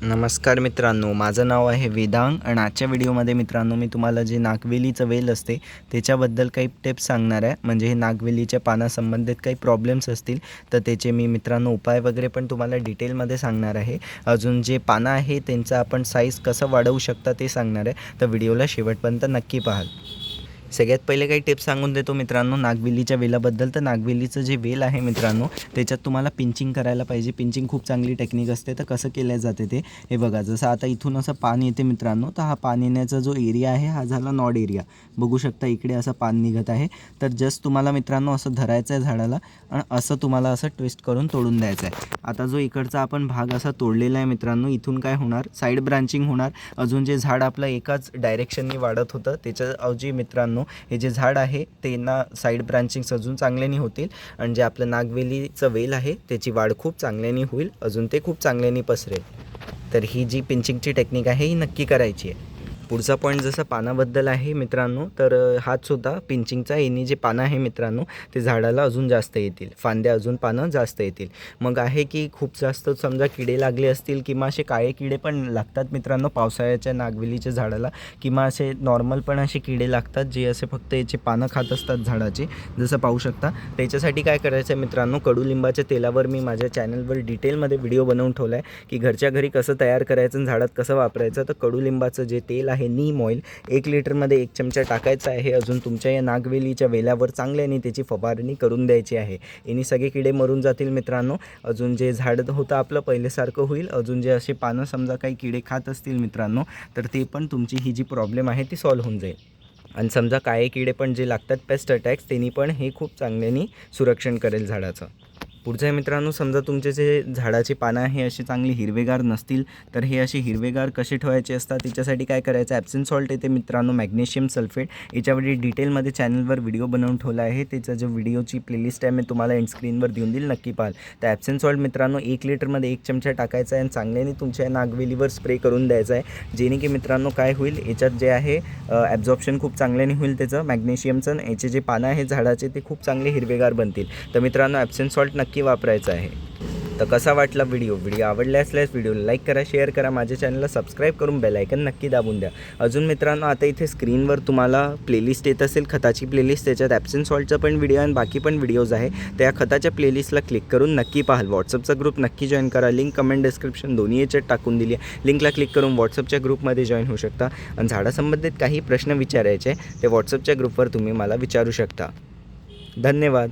नमस्कार मित्रांनो, माझं नाव आहे वेदांग आणि आजच्या व्हिडिओमध्ये मित्रांनो मी तुम्हाला जे नागवेलीचं वेल असते त्याच्याबद्दल काही टिप्स सांगणार आहे। म्हणजे हे नागवेलीच्या पानासंबंधित काही प्रॉब्लेम्स असतील तर त्याचे मी मित्रांनो उपाय वगैरे पण तुम्हाला डिटेलमध्ये सांगणार आहे। अजून जे पानं आहे त्यांचं आपण साईज कसं वाढवू शकता ते सांगणार आहे, तर व्हिडिओला शेवटपर्यंत नक्की पाहाल। सगळ्यात पहिले काही टिप्स सांगून देतो मित्रांनो नागवेलीच्या वेलाबद्दल। तर नागवेलीचं जे वेल आहे मित्रांनो त्याच्यात तुम्हाला पिंचिंग करायला पाहिजे। पिंचिंग खूप चांगली टेक्निक असते। तर कसं केलं जाते ते हे बघा, जसं आता इथून असं पान येते मित्रांनो, तर हा पान येण्याचा जो एरिया आहे हा झाला नॉड एरिया। बघू शकता इकडे असं पान निघत आहे। तर जस्ट तुम्हाला मित्रांनो असं धरायचं आहे झाडाला आणि असं तुम्हाला असं ट्विस्ट करून तोडून द्यायचं आहे। आता जो इकडचा आपण भाग असा तोडलेला आहे मित्रांनो, इथून काय होणार, साईड ब्रांचिंग होणार। अजून जे झाड आपलं एकाच डायरेक्शननी वाढत होतं त्याच्या ऐवजी मित्रांनो हे जे झाड आहे ते ना साईड ब्रांचिंग्स अजून चांगल्याने होतील आणि जे आपलं नागवेलीचं वेल आहे त्याची वाढ खूप चांगल्याने होईल, अजून ते खूप चांगल्याने पसरेल। तर ही जी पिंचिंगची टेक्निक आहे ही नक्की करायची आहे। पुढचा पॉईंट जसं पानाबद्दल आहे मित्रांनो, तर हाच सुद्धा पिंचिंगचा। यांनी जे पानं आहे मित्रांनो ते झाडाला अजून जास्त येतील, फांद्या अजून पानं जास्त येतील। मग आहे की खूप जास्त समजा किडे लागले असतील किंवा असे काळे किडे पण लागतात मित्रांनो पावसाळ्याच्या नागवेलीच्या झाडाला, किंवा असे नॉर्मल पण असे किडे लागतात जे असे फक्त याचे पानं खात असतात झाडाचे, जसं पाहू शकता। त्याच्यासाठी काय करायचं आहे मित्रांनो, कडुलिंबाच्या तेलावर मी माझ्या चॅनलवर डिटेलमध्ये व्हिडिओ बनवून ठेवला आहे की घरच्या घरी कसं तयार करायचं आणि झाडात कसं वापरायचं। तर कडुलिंबाचं जे तेल आहे नीम ऑइल 1 लिटरमध्ये 1 चमचा टाकायचा आहे। अजून तुमच्या या नागवेलीच्या वेलावर चांगल्याने त्याची फवारणी करून द्यायची आहे। याने सगळे किडे मरून जातील मित्रांनो। अजून जे झाड होतं आपलं पहिल्यासारखं होईल। अजून जे असे पानं समजा काही किडे खात असतील मित्रांनो तर ते पण तुमची ही जी प्रॉब्लेम आहे ती सॉल्व्ह होऊन जाईल। आणि समजा काळे किडे पण जे लागतात पेस्ट अटॅक्स, त्यांनी पण हे खूप चांगल्याने सुरक्षण करेल झाडाचं। पुढचं आहे मित्रांनो, समजा तुमचे जे झाडाची पानं आहे अशी चांगली हिरवेगार नसतील तर हे असे हिरवेगार कसे ठेवायचे असतात त्याच्यासाठी काय करायचं, ॲप्सम सॉल्ट येते मित्रांनो, मॅग्नेशियम सल्फेट, याच्यावर डिटेलमध्ये चॅनलवर व्हिडिओ बनवून ठेवला आहे। त्याचा जो व्हिडिओची प्लेलिस्ट आहे मी तुम्हाला एंड स्क्रीनवर देऊन देईल, नक्की पाहाल। तर ॲप्सम सॉल्ट मित्रांनो 1 लिटरमध्ये 1 चमचा टाकायचा आहे आणि चांगल्याने तुमच्या नागवेलीवर स्प्रे करून द्यायचा आहे। जेणे की मित्रांनो काय होईल, याच्यात जे आहे ॲब्झॉर्प्शन खूप चांगल्याने होईल त्याचं मॅग्नेशियमचं, याचे जे पानं आहेत झाडाचे ते खूप चांगले हिरवेगार बनतील। तर मित्रांनो ॲप्सम सॉल्ट नक्की वापरायचं आहे। तर कसा वाटला व्हिडिओ आवडला असल्यास व्हिडिओला लाईक करा, शेअर करा, माझ्या चॅनलला सबस्क्राईब करून बेल आयकन नक्की दाबून द्या। अजून मित्रांनो आता इथे स्क्रीनवर तुम्हाला प्लेलिस्ट येत असेल, खताची प्लेलिस्ट, त्याच्यात ॲप्सम सॉल्टचं पण व्हिडिओ आणि बाकी पण व्हिडिओज आहे। त्या खताच्या प्लेलिस्टला क्लिक करून नक्की पाहाल। व्हॉट्सअपचा ग्रुप नक्की जॉईन करा, लिंक कमेंट डिस्क्रिप्शन दोन्ही याच्यात टाकून दिली आहे। लिंकला क्लिक करून व्हॉट्सअपच्या ग्रुपमध्ये जॉईन होऊ शकता आणि झाडासंबंधित काही प्रश्न विचारायचे ते व्हॉट्सअपच्या ग्रुपवर तुम्ही मला विचारू शकता। धन्यवाद।